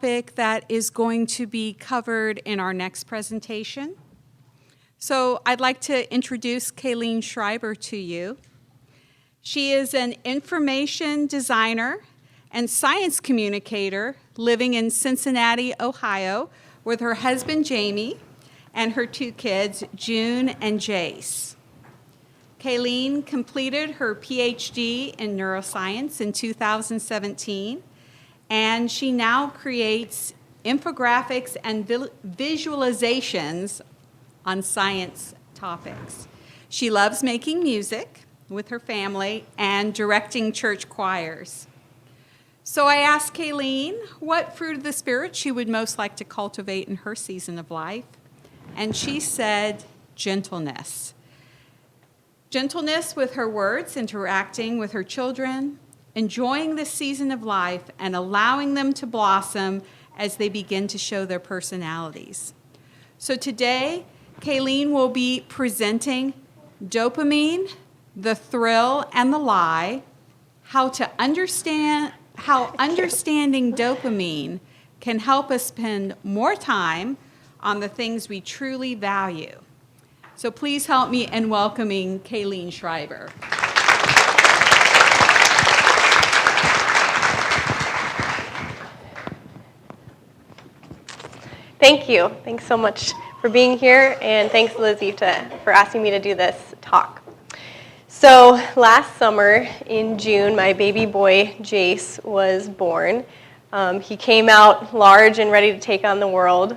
Topic that is going to be covered in our next presentation. So I'd like to introduce Kayleen Schreiber to you. She is an information designer and science communicator living in Cincinnati, Ohio, with her husband Jamie and her two kids, June and Jace. Kayleen completed her PhD in neuroscience in 2017. And she now creates infographics and visualizations on science topics. She loves making music with her family and directing church choirs. So I asked Kayleen what fruit of the Spirit she would most like to cultivate in her season of life. And she said, gentleness. Gentleness with her words, interacting with her children, enjoying this season of life and allowing them to blossom as they begin to show their personalities. So today, Kayleen will be presenting Dopamine, the Thrill, and the Lie, how understanding dopamine can help us spend more time on the things we truly value. So please help me in welcoming Kayleen Schreiber. Thank you. Thanks so much for being here, and thanks, Lizzie, for asking me to do this talk. So last summer in June, my baby boy, Jace, was born. He came out large and ready to take on the world,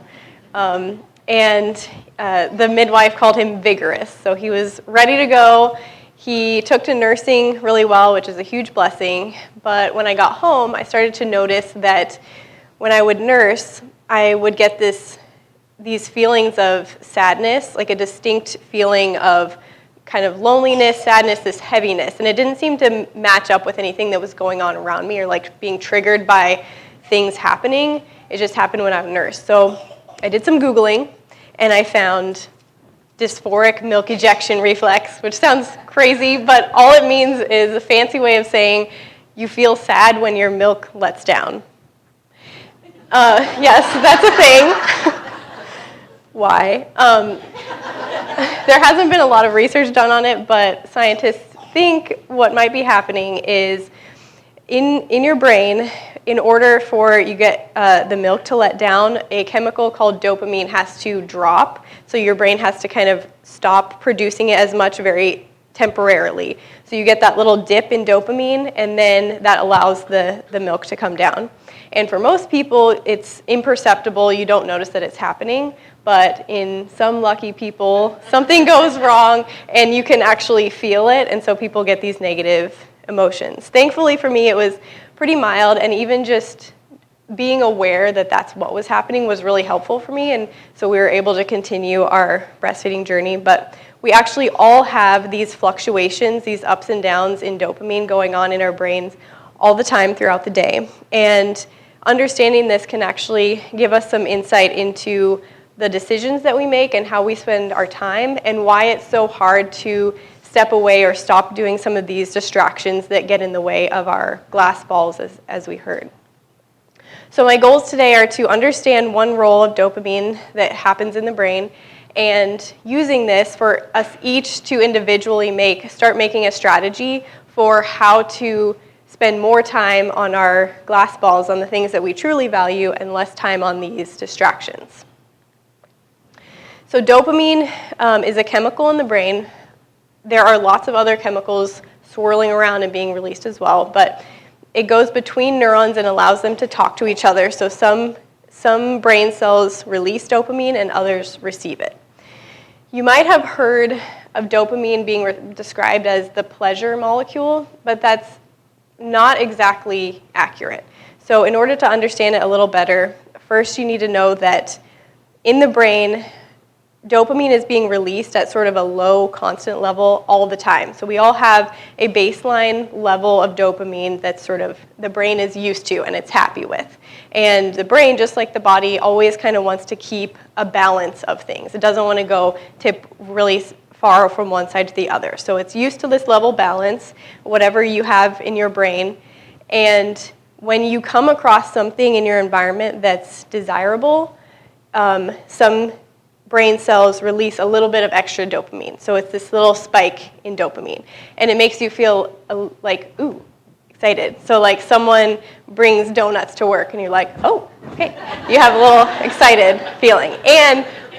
and the midwife called him vigorous. So he was ready to go. He took to nursing really well, which is a huge blessing. But when I got home, I started to notice that when I would nurse, I would get these feelings of sadness, like a distinct feeling of kind of loneliness, sadness, this heaviness. And it didn't seem to match up with anything that was going on around me or like being triggered by things happening. It just happened when I was nursed. So I did some Googling, and I found dysphoric milk ejection reflex, which sounds crazy, but all it means is a fancy way of saying you feel sad when your milk lets down. Yes, that's a thing. Why? There hasn't been a lot of research done on it, but scientists think what might be happening is in your brain, in order for you get the milk to let down, a chemical called dopamine has to drop. So your brain has to kind of stop producing it as much very temporarily. So you get that little dip in dopamine, and then that allows the milk to come down. And for most people, it's imperceptible. You don't notice that it's happening. But in some lucky people, something goes wrong, and you can actually feel it. And so people get these negative emotions. Thankfully for me, it was pretty mild. And even just being aware that that's what was happening was really helpful for me. And so we were able to continue our breastfeeding journey. But we actually all have these fluctuations, these ups and downs in dopamine going on in our brains all the time throughout the day. And understanding this can actually give us some insight into the decisions that we make and how we spend our time and why it's so hard to step away or stop doing some of these distractions that get in the way of our glass balls, as we heard. So my goals today are to understand one role of dopamine that happens in the brain, and using this for us each to individually start making a strategy for how to spend more time on our glass balls, on the things that we truly value, and less time on these distractions. So dopamine is a chemical in the brain. There are lots of other chemicals swirling around and being released as well, but it goes between neurons and allows them to talk to each other. So some brain cells release dopamine and others receive it. You might have heard of dopamine being described as the pleasure molecule, but that's not exactly accurate. So in order to understand it a little better, first you need to know that in the brain, dopamine is being released at sort of a low constant level all the time. So we all have a baseline level of dopamine that sort of the brain is used to and it's happy with. And the brain, just like the body, always kind of wants to keep a balance of things. It doesn't want to go tip really far from one side to the other. So it's used to this level balance, whatever you have in your brain. And when you come across something in your environment that's desirable, some brain cells release a little bit of extra dopamine. So it's this little spike in dopamine. And it makes you feel like, ooh, excited. So like someone brings donuts to work and you're like, oh, okay. You have a little excited feeling.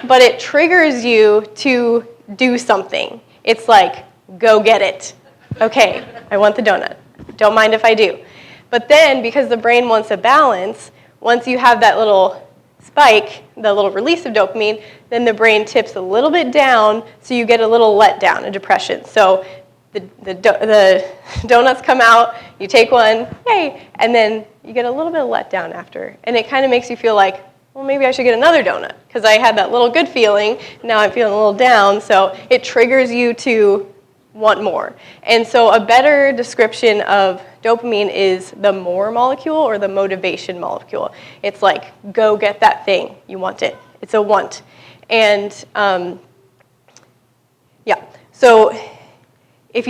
But it triggers you to do something. It's like, go get it. Okay, I want the donut. Don't mind if I do. But then, because the brain wants a balance, once you have that little spike, the little release of dopamine, then the brain tips a little bit down, so you get a little letdown, a depression. So the donuts come out, you take one, yay, and then you get a little bit of letdown after. And it kind of makes you feel like, well, maybe I should get another donut, because I had that little good feeling, now I'm feeling a little down, so it triggers you to want more. And so a better description of dopamine is the more molecule or the motivation molecule. It's like, go get that thing. You want it. It's a want. And yeah, so if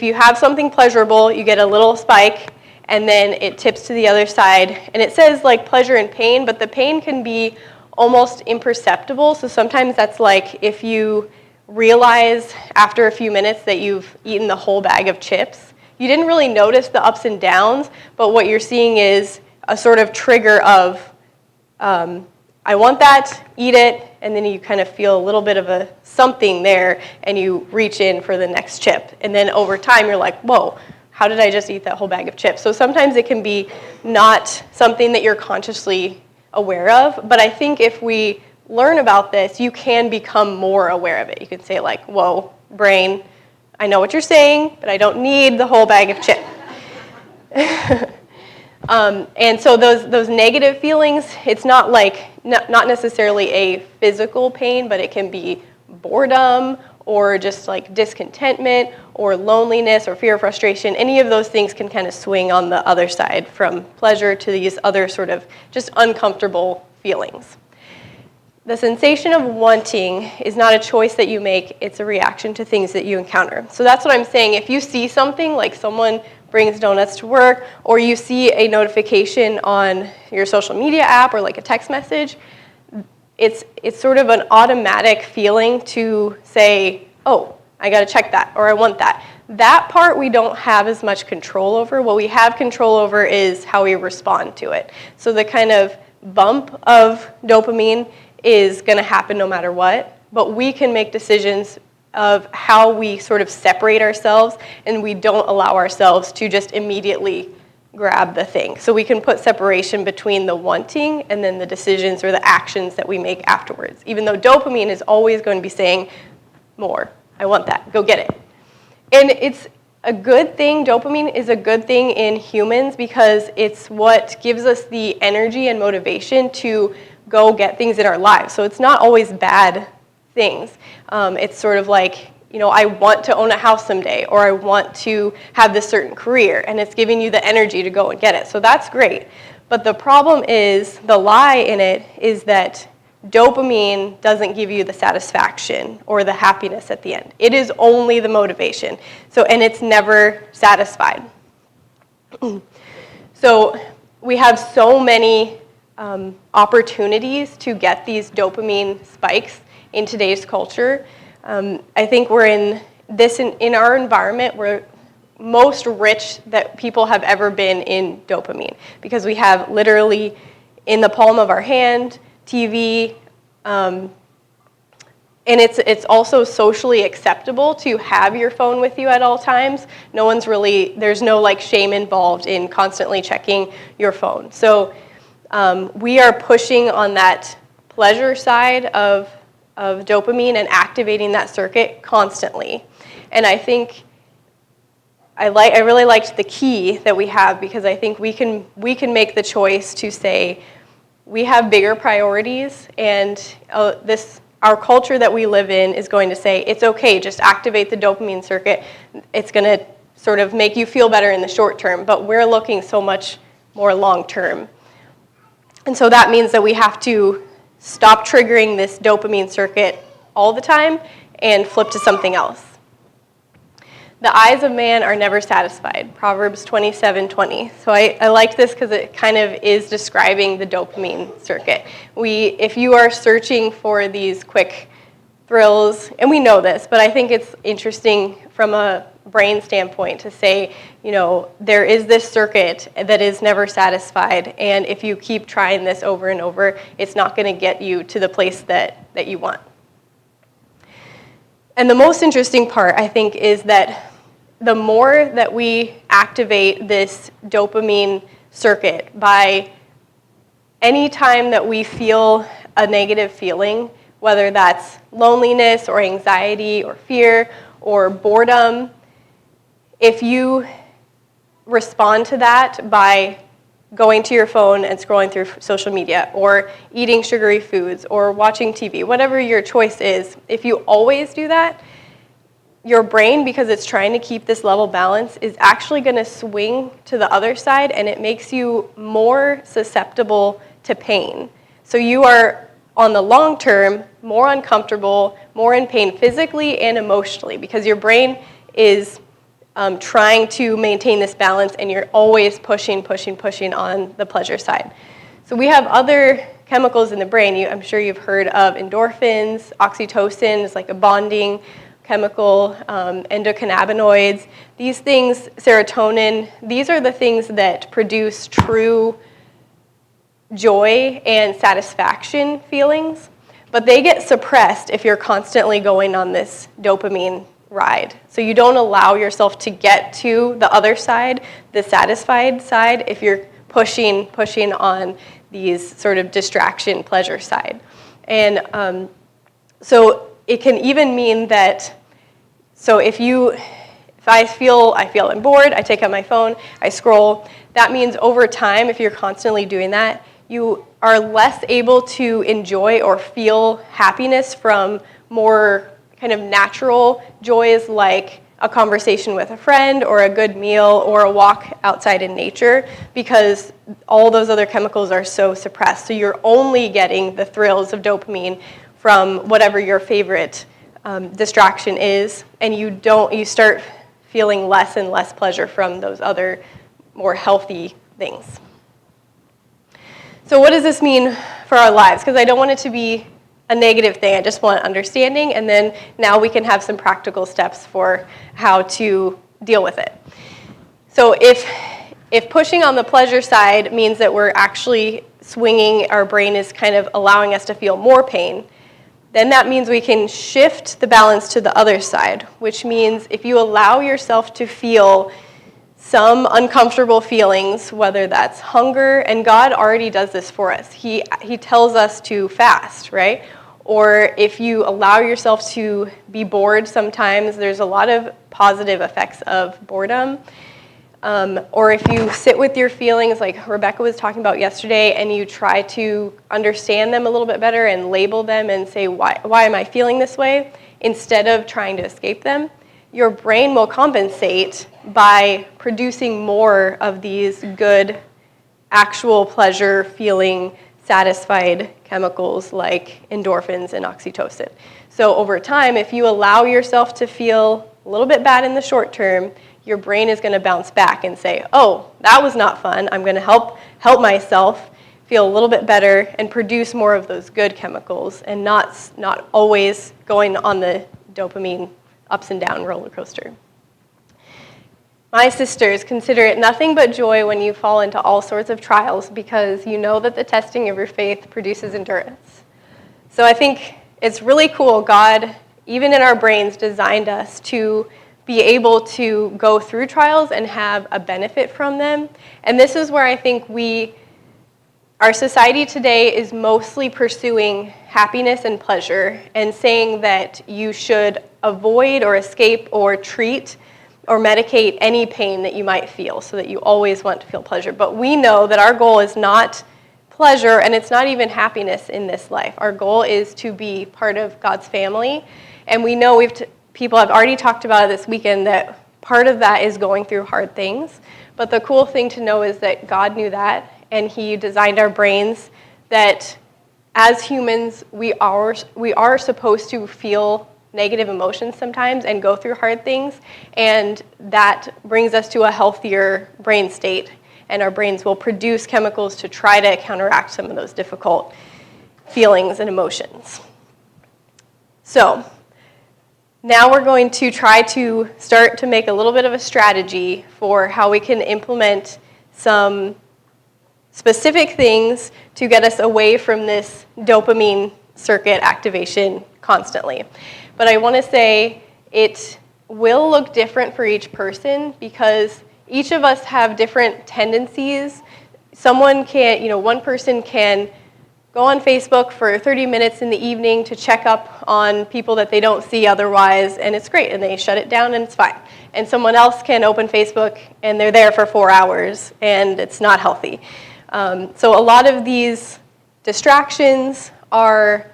you have something pleasurable, you get a little spike, and then it tips to the other side. And it says like pleasure and pain, but the pain can be almost imperceptible. So sometimes that's like if you realize after a few minutes that you've eaten the whole bag of chips. You didn't really notice the ups and downs, but what you're seeing is a sort of trigger of, I want that, eat it, and then you kind of feel a little bit of a something there, and you reach in for the next chip. And then over time, you're like, whoa, how did I just eat that whole bag of chips? So sometimes it can be not something that you're consciously aware of, but I think if we learn about this, you can become more aware of it. You can say like, whoa, brain, I know what you're saying, but I don't need the whole bag of chips. And so those negative feelings, it's not like, not necessarily a physical pain, but it can be boredom or just like discontentment or loneliness or fear or frustration. Any of those things can kind of swing on the other side from pleasure to these other sort of just uncomfortable feelings. The sensation of wanting is not a choice that you make, it's a reaction to things that you encounter. So that's what I'm saying. If you see something, like someone brings donuts to work, or you see a notification on your social media app or like a text message, it's sort of an automatic feeling to say, oh, I gotta check that, or I want that. That part we don't have as much control over. What we have control over is how we respond to it. So the kind of bump of dopamine is going to happen no matter what, but we can make decisions of how we sort of separate ourselves, and we don't allow ourselves to just immediately grab the thing. So we can put separation between the wanting and then the decisions or the actions that we make afterwards, even though dopamine is always going to be saying, more, I want that, go get it. And it's a good thing, dopamine is a good thing in humans because it's what gives us the energy and motivation to go get things in our lives. So it's not always bad things. It's sort of like, I want to own a house someday, or I want to have this certain career, and it's giving you the energy to go and get it. So that's great. But the problem is, the lie in it is that dopamine doesn't give you the satisfaction or the happiness at the end. It is only the motivation. And it's never satisfied. So we have so many opportunities to get these dopamine spikes in today's culture. I think we're in our environment, we're most rich that people have ever been in dopamine, because we have literally in the palm of our hand, TV, and it's also socially acceptable to have your phone with you at all times. There's no like shame involved in constantly checking your phone. So we are pushing on that pleasure side of dopamine and activating that circuit constantly. And I think I really liked the key that we have, because I think we can make the choice to say we have bigger priorities, and our culture that we live in is going to say it's okay, just activate the dopamine circuit. It's going to sort of make you feel better in the short term, but we're looking so much more long term. And so that means that we have to stop triggering this dopamine circuit all the time and flip to something else. the eyes of man are never satisfied, Proverbs 27:20. So I like this because it kind of is describing the dopamine circuit. If you are searching for these quick thrills, and we know this, but I think it's interesting from a brain standpoint to say, there is this circuit that is never satisfied, and if you keep trying this over and over, it's not going to get you to the place that you want. And the most interesting part, I think, is that the more that we activate this dopamine circuit by any time that we feel a negative feeling, whether that's loneliness or anxiety or fear or boredom, if you respond to that by going to your phone and scrolling through social media or eating sugary foods or watching TV, whatever your choice is, if you always do that, your brain, because it's trying to keep this level balance, is actually going to swing to the other side, and it makes you more susceptible to pain. So you are, on the long term, more uncomfortable, more in pain physically and emotionally, because your brain is trying to maintain this balance, and you're always pushing on the pleasure side. So we have other chemicals in the brain. I'm sure you've heard of endorphins. Oxytocin is like a bonding chemical, endocannabinoids. These things, serotonin, these are the things that produce true joy and satisfaction feelings, but they get suppressed if you're constantly going on this dopamine ride. So you don't allow yourself to get to the other side, the satisfied side, if you're pushing on these sort of distraction pleasure side. And so it can even mean that, so if I feel I'm bored, I take out my phone, I scroll, that means over time, if you're constantly doing that, you are less able to enjoy or feel happiness from more kind of natural joys like a conversation with a friend or a good meal or a walk outside in nature, because all those other chemicals are so suppressed. So you're only getting the thrills of dopamine from whatever your favorite distraction is, and you start feeling less and less pleasure from those other more healthy things. So what does this mean for our lives? Because I don't want it to be a negative thing. I just want understanding, and then now we can have some practical steps for how to deal with it. So if pushing on the pleasure side means that we're actually swinging, our brain is kind of allowing us to feel more pain, then that means we can shift the balance to the other side, which means if you allow yourself to feel some uncomfortable feelings, whether that's hunger, and God already does this for us. He tells us to fast, right? Or if you allow yourself to be bored sometimes, there's a lot of positive effects of boredom. Or if you sit with your feelings, like Rebecca was talking about yesterday, and you try to understand them a little bit better and label them and say, why am I feeling this way, instead of trying to escape them, your brain will compensate by producing more of these good, actual pleasure feeling, satisfied chemicals like endorphins and oxytocin. So over time, if you allow yourself to feel a little bit bad in the short term, your brain is going to bounce back and say, oh, that was not fun. I'm going to help myself feel a little bit better and produce more of those good chemicals, and not always going on the dopamine ups and down roller coaster. My sisters, consider it nothing but joy when you fall into all sorts of trials, because you know that the testing of your faith produces endurance. So I think it's really cool. God, even in our brains, designed us to be able to go through trials and have a benefit from them. And this is where I think our society today is mostly pursuing happiness and pleasure and saying that you should avoid or escape or treat or medicate any pain that you might feel so that you always want to feel pleasure. But we know that our goal is not pleasure, and it's not even happiness in this life. Our goal is to be part of God's family. And we know people have already talked about it this weekend, that part of that is going through hard things. But the cool thing to know is that God knew that, and He designed our brains that as humans, we are supposed to feel negative emotions sometimes and go through hard things, and that brings us to a healthier brain state, and our brains will produce chemicals to try to counteract some of those difficult feelings and emotions. So now we're going to try to start to make a little bit of a strategy for how we can implement some specific things to get us away from this dopamine circuit activation constantly. But I want to say it will look different for each person because each of us have different tendencies. One person can go on Facebook for 30 minutes in the evening to check up on people that they don't see otherwise, and it's great, and they shut it down, and it's fine. And someone else can open Facebook, and they're there for 4 hours, and it's not healthy. So a lot of these distractions are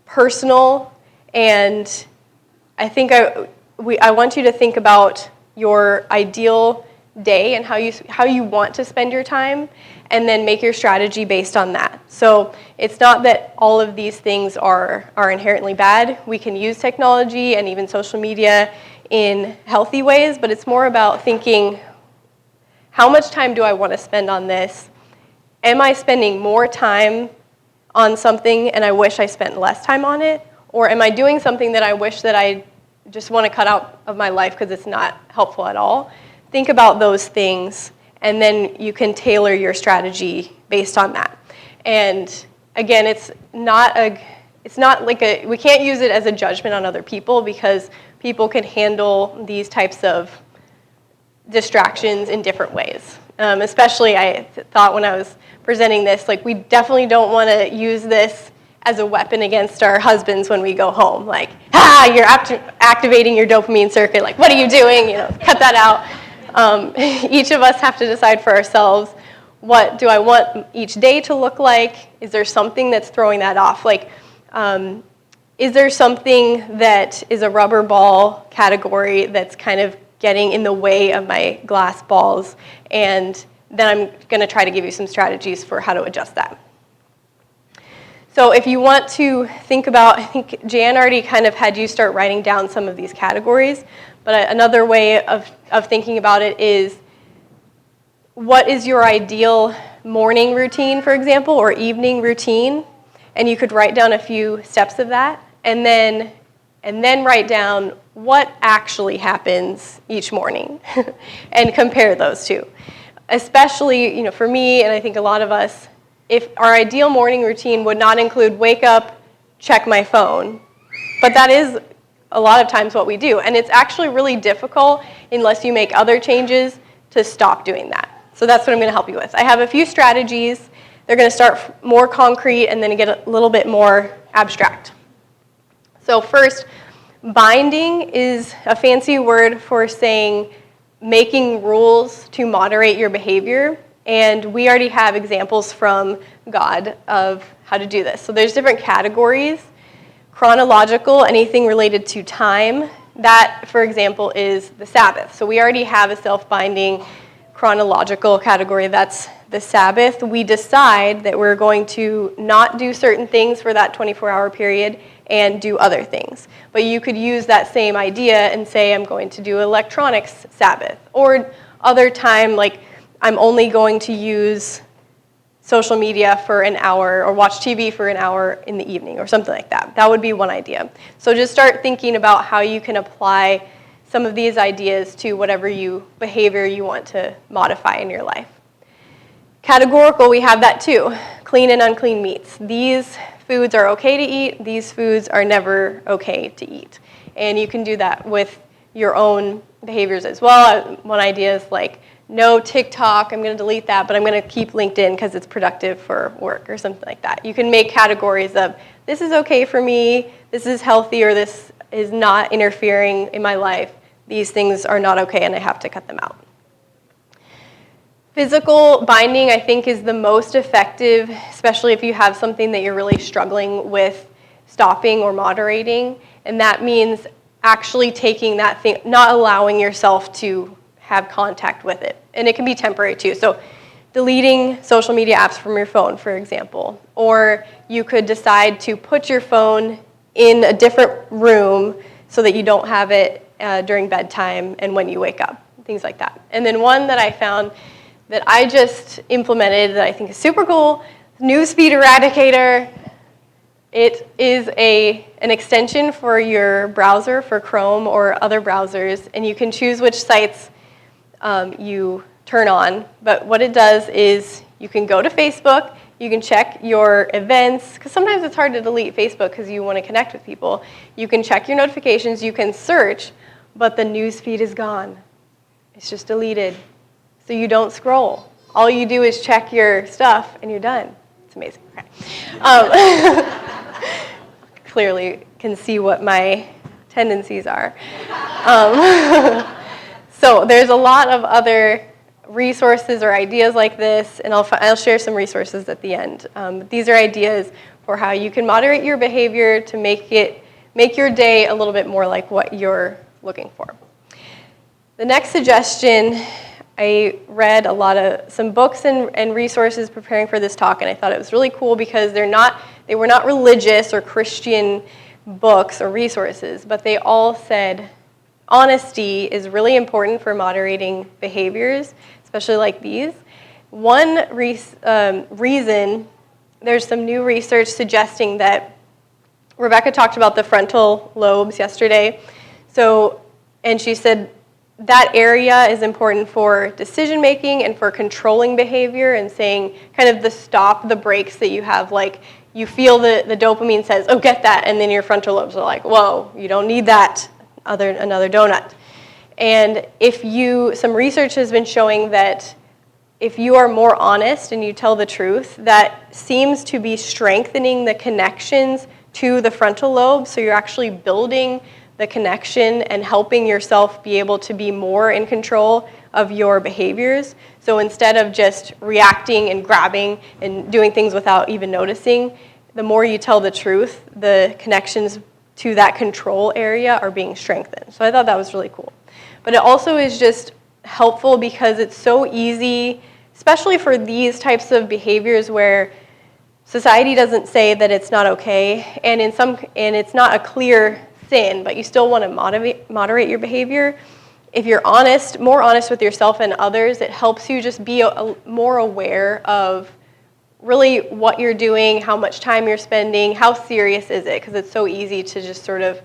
personal, and I think I want you to think about your ideal day and how you want to spend your time, and then make your strategy based on that. So it's not that all of these things are inherently bad. We can use technology and even social media in healthy ways, but it's more about thinking, how much time do I want to spend on this? Am I spending more time on something and I wish I spent less time on it? Or am I doing something that I wish that I just want to cut out of my life because it's not helpful at all? Think about those things, and then you can tailor your strategy based on that. And again, we can't use it as a judgment on other people because people can handle these types of distractions in different ways. Especially, I thought when I was presenting this, we definitely don't want to use this as a weapon against our husbands when we go home. You're activating your dopamine circuit. What are you doing? Cut that out. Each of us have to decide for ourselves, what do I want each day to look like? Is there something that's throwing that off? Is there something that is a rubber ball category that's kind of getting in the way of my glass balls? And then I'm going to try to give you some strategies for how to adjust that. So if you want to think about, I think Jan already kind of had you start writing down some of these categories, but another way of thinking about it is, what is your ideal morning routine, for example, or evening routine? And you could write down a few steps of that, and then write down what actually happens each morning and compare those two. Especially, for me, and I think a lot of us, if our ideal morning routine would not include wake up, check my phone, but that is a lot of times what we do. And it's actually really difficult, unless you make other changes, to stop doing that. So that's what I'm going to help you with. I have a few strategies. They're going to start more concrete and then get a little bit more abstract. So first, binding is a fancy word for saying making rules to moderate your behavior. And we already have examples from God of how to do this. So there's different categories. Chronological, anything related to time. That, for example, is the Sabbath. So we already have a self-binding chronological category. That's the Sabbath. We decide that we're going to not do certain things for that 24-hour period and do other things. But you could use that same idea and say, I'm going to do electronics Sabbath. Or other time, I'm only going to use social media for an hour or watch TV for an hour in the evening or something like that. That would be one idea. So just start thinking about how you can apply some of these ideas to whatever behavior you want to modify in your life. Categorical, we have that too. Clean and unclean meats. These foods are okay to eat. These foods are never okay to eat. And you can do that with your own behaviors as well. One idea is no TikTok, I'm going to delete that, but I'm going to keep LinkedIn because it's productive for work or something like that. You can make categories of, this is okay for me, this is healthy, or this is not interfering in my life. These things are not okay and I have to cut them out. Physical binding, I think, is the most effective, especially if you have something that you're really struggling with stopping or moderating. And that means actually taking that thing, not allowing yourself to have contact with it. And it can be temporary too. So deleting social media apps from your phone, for example. Or you could decide to put your phone in a different room so that you don't have it during bedtime and when you wake up, things like that. And then one that I found that I just implemented that I think is super cool, Newsfeed Eradicator. It is an extension for your browser, for Chrome or other browsers, and you can choose which sites you turn on. But what it does is you can go to Facebook, you can check your events, because sometimes it's hard to delete Facebook because you want to connect with people. You can check your notifications, you can search, but the news feed is gone. It's just deleted. So you don't scroll. All you do is check your stuff and you're done. It's amazing. Okay. Clearly can see what my tendencies are. So there's a lot of other resources or ideas like this, and I'll share some resources at the end. These are ideas for how you can moderate your behavior to make your day a little bit more like what you're looking for. The next suggestion, I read some books and resources preparing for this talk, and I thought it was really cool because they were not religious or Christian books or resources, but they all said honesty is really important for moderating behaviors, especially like these. One reason, there's some new research suggesting that Rebecca talked about the frontal lobes yesterday. And she said that area is important for decision making and for controlling behavior and saying kind of the brakes that you have, like you feel the dopamine says, oh, get that, and then your frontal lobes are like, whoa, you don't need that, another donut. And some research has been showing that if you are more honest and you tell the truth, that seems to be strengthening the connections to the frontal lobe, so you're actually building the connection and helping yourself be able to be more in control of your behaviors. So instead of just reacting and grabbing and doing things without even noticing, the more you tell the truth, the connections to that control area are being strengthened. So I thought that was really cool. But it also is just helpful because it's so easy, especially for these types of behaviors where society doesn't say that it's not okay, and it's not a clear sin, but you still want to moderate your behavior. If you're more honest with yourself and others, it helps you just be more aware of really what you're doing, how much time you're spending, how serious is it, because it's so easy to just sort of,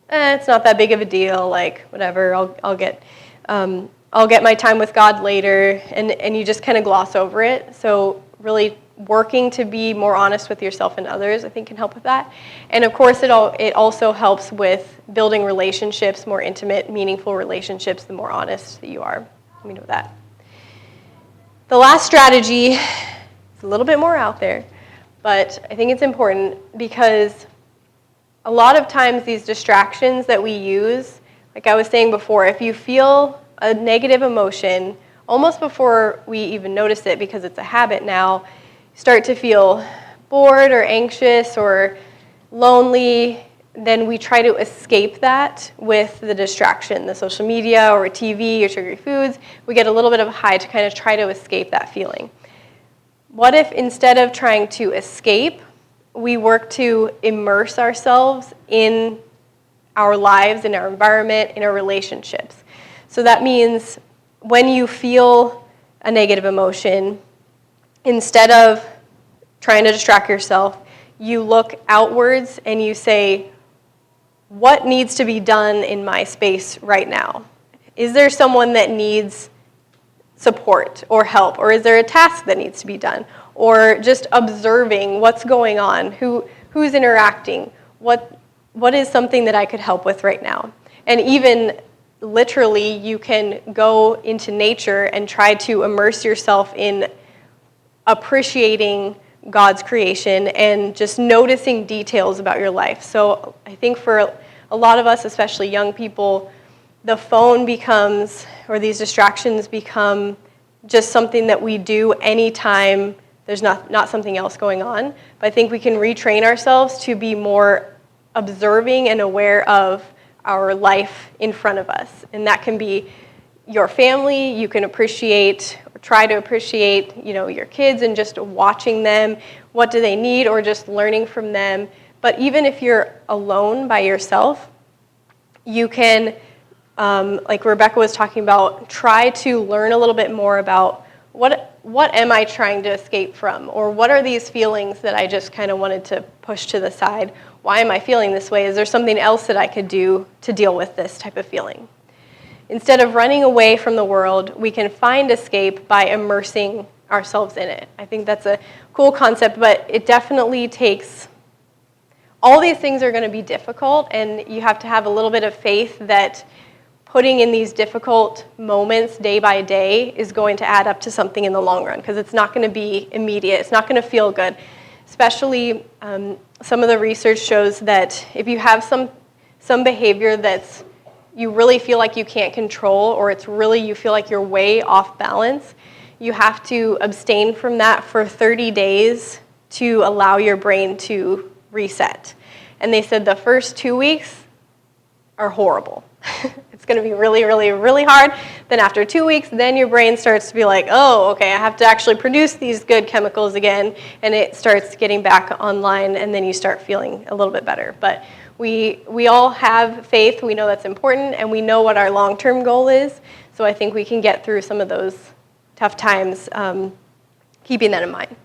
it's not that big of a deal, like whatever, I'll get my time with God later, and you just kind of gloss over it. So really working to be more honest with yourself and others, I think, can help with that. And of course, it also helps with building relationships, more intimate, meaningful relationships, the more honest that you are. Let me know that. The last strategy is a little bit more out there, but I think it's important because a lot of times these distractions that we use, like I was saying before, if you feel a negative emotion, almost before we even notice it because it's a habit now, start to feel bored or anxious or lonely, then we try to escape that with the distraction, the social media or TV or sugary foods. We get a little bit of a high to kind of try to escape that feeling. What if instead of trying to escape, we work to immerse ourselves in our lives, in our environment, in our relationships? So that means when you feel a negative emotion, instead of trying to distract yourself, you look outwards and you say, what needs to be done in my space right now? Is there someone that needs support or help? Or is there a task that needs to be done? Or just observing what's going on, who's interacting, what is something that I could help with right now? And even literally, you can go into nature and try to immerse yourself in appreciating God's creation and just noticing details about your life. So I think for a lot of us, especially young people, the phone becomes, or these distractions become just something that we do anytime there's not something else going on. But I think we can retrain ourselves to be more observing and aware of our life in front of us. And that can be your family. You can appreciate or try to appreciate, your kids and just watching them. What do they need? Or just learning from them. But even if you're alone by yourself, you can, like Rebecca was talking about, try to learn a little bit more about what am I trying to escape from? Or what are these feelings that I just kind of wanted to push to the side? Why am I feeling this way? Is there something else that I could do to deal with this type of feeling? Instead of running away from the world, we can find escape by immersing ourselves in it. I think that's a cool concept, but it definitely takes, all these things are going to be difficult, and you have to have a little bit of faith that putting in these difficult moments day by day is going to add up to something in the long run, because it's not going to be immediate. It's not going to feel good. Especially some of the research shows that if you have some behavior that's you really feel like you can't control, or it's really you feel like you're way off balance, you have to abstain from that for 30 days to allow your brain to reset. And they said the first 2 weeks are horrible. It's going to be really, really, really hard. Then after 2 weeks, then your brain starts to be like, oh, okay, I have to actually produce these good chemicals again, and it starts getting back online, and then you start feeling a little bit better. But we all have faith. We know that's important, and we know what our long-term goal is. So I think we can get through some of those tough times keeping that in mind.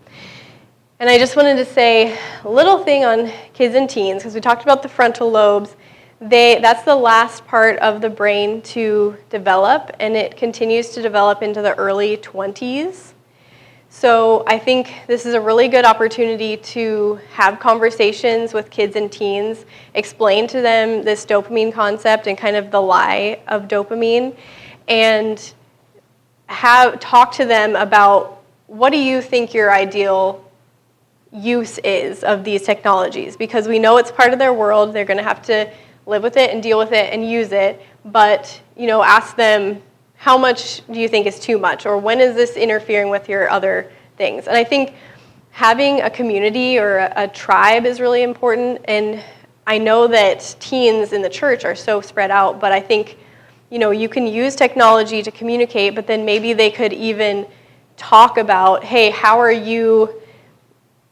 And I just wanted to say a little thing on kids and teens, because we talked about the frontal lobes. That's the last part of the brain to develop, and it continues to develop into the early 20s. So I think this is a really good opportunity to have conversations with kids and teens, explain to them this dopamine concept and kind of the lie of dopamine, and talk to them about what do you think your ideal use is of these technologies, because we know it's part of their world. They're going to have to live with it and deal with it and use it, but ask them, how much do you think is too much, or when is this interfering with your other things? And I think having a community or a tribe is really important, and I know that teens in the church are so spread out, but I think you can use technology to communicate, but then maybe they could even talk about, hey, how are you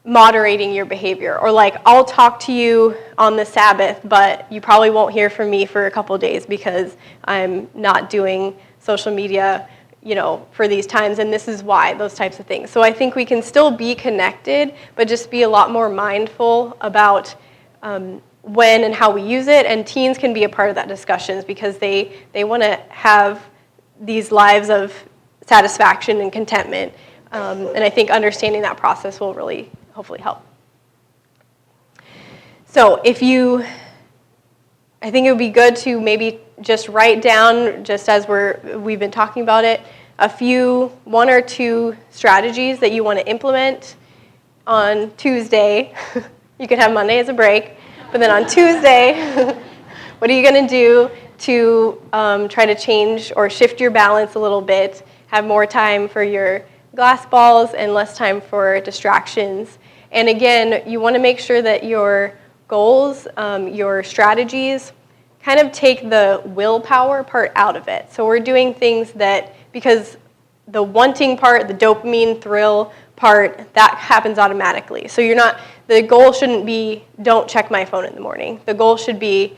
moderating your behavior? Or like, I'll talk to you on the Sabbath, but you probably won't hear from me for a couple days because I'm not doing social media, for these times, and this is why, those types of things. So I think we can still be connected, but just be a lot more mindful about when and how we use it, and teens can be a part of that discussions because they want to have these lives of satisfaction and contentment, and I think understanding that process will really hopefully help. So I think it would be good to maybe just write down, just as we've been talking about it, one or two strategies that you want to implement on Tuesday. You could have Monday as a break, but then on Tuesday, what are you going to do to try to change or shift your balance a little bit, have more time for your glass balls and less time for distractions. And again, you want to make sure that your goals, your strategies, kind of take the willpower part out of it. So we're doing things because the wanting part, the dopamine thrill part, that happens automatically. So the goal shouldn't be, don't check my phone in the morning. The goal should be,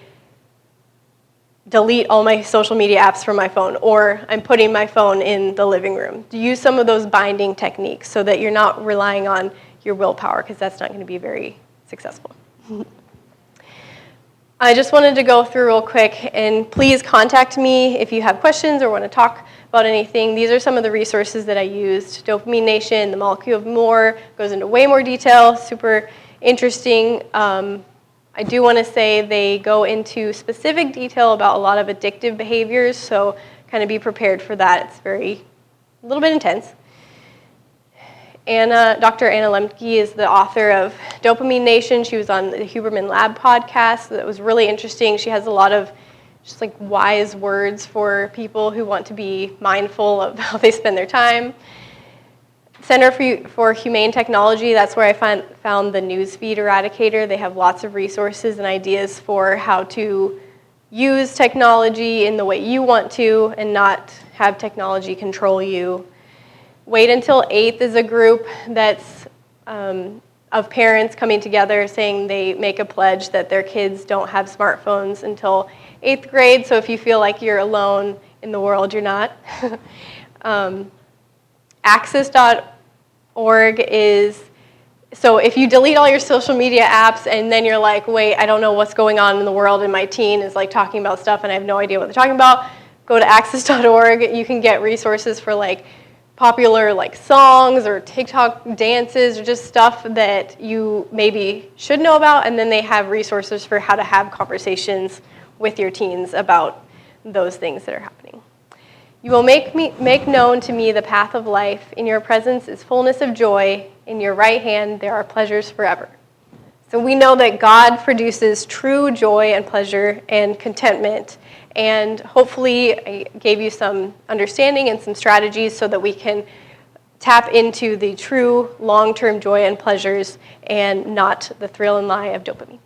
delete all my social media apps from my phone, or I'm putting my phone in the living room. Use some of those binding techniques so that you're not relying on your willpower, because that's not going to be very successful. I just wanted to go through real quick, and please contact me if you have questions or want to talk about anything. These are some of the resources that I used. Dopamine Nation, The Molecule of More, goes into way more detail, super interesting. I do want to say they go into specific detail about a lot of addictive behaviors, so kind of be prepared for that. It's a little bit intense. Dr. Anna Lemke is the author of Dopamine Nation. She was on the Huberman Lab podcast. That was really interesting. She has a lot of just like wise words for people who want to be mindful of how they spend their time. Center for Humane Technology, that's where I found the Newsfeed Eradicator. They have lots of resources and ideas for how to use technology in the way you want to and not have technology control you. Wait Until 8th is a group that's a of parents coming together saying they make a pledge that their kids don't have smartphones until 8th grade. So if you feel like you're alone in the world, you're not. Access.org is, so if you delete all your social media apps and then you're like, wait, I don't know what's going on in the world and my teen is like talking about stuff and I have no idea what they're talking about, go to access.org. You can get resources for like popular like songs or TikTok dances or just stuff that you maybe should know about, and then they have resources for how to have conversations with your teens about those things that are happening. You will make known to me the path of life. In your presence is fullness of joy. In your right hand there are pleasures forever. So we know that God produces true joy and pleasure and contentment. And hopefully I gave you some understanding and some strategies so that we can tap into the true long-term joy and pleasures and not the thrill and lie of dopamine.